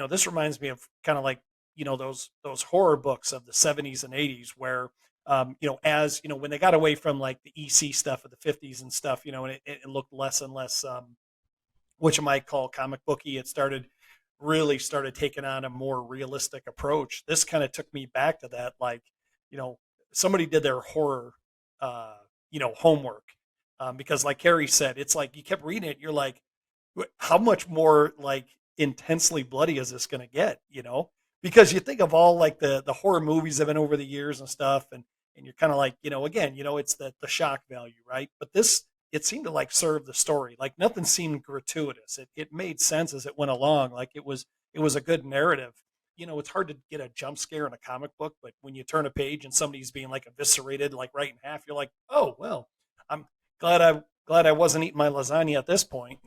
this reminds me of kind of like, those horror books of the 70s and 80s where, as, when they got away from like the EC stuff of the 50s and stuff, and it looked less and less, what you might call comic booky. It really started taking on a more realistic approach. This kind of took me back to that, like, you know, somebody did their horror, homework. Because like Carrie said, it's like you kept reading it. You're like, how much more like intensely bloody is this going to get? Because you think of all like the horror movies have been over the years and stuff, and you're kind of like, again, it's the shock value, right? But this, it seemed to like serve the story. Like nothing seemed gratuitous. It made sense as it went along. Like it was a good narrative. It's hard to get a jump scare in a comic book, but when you turn a page and somebody's being like eviscerated, like right in half, you're like, oh well, I'm glad I wasn't eating my lasagna at this point.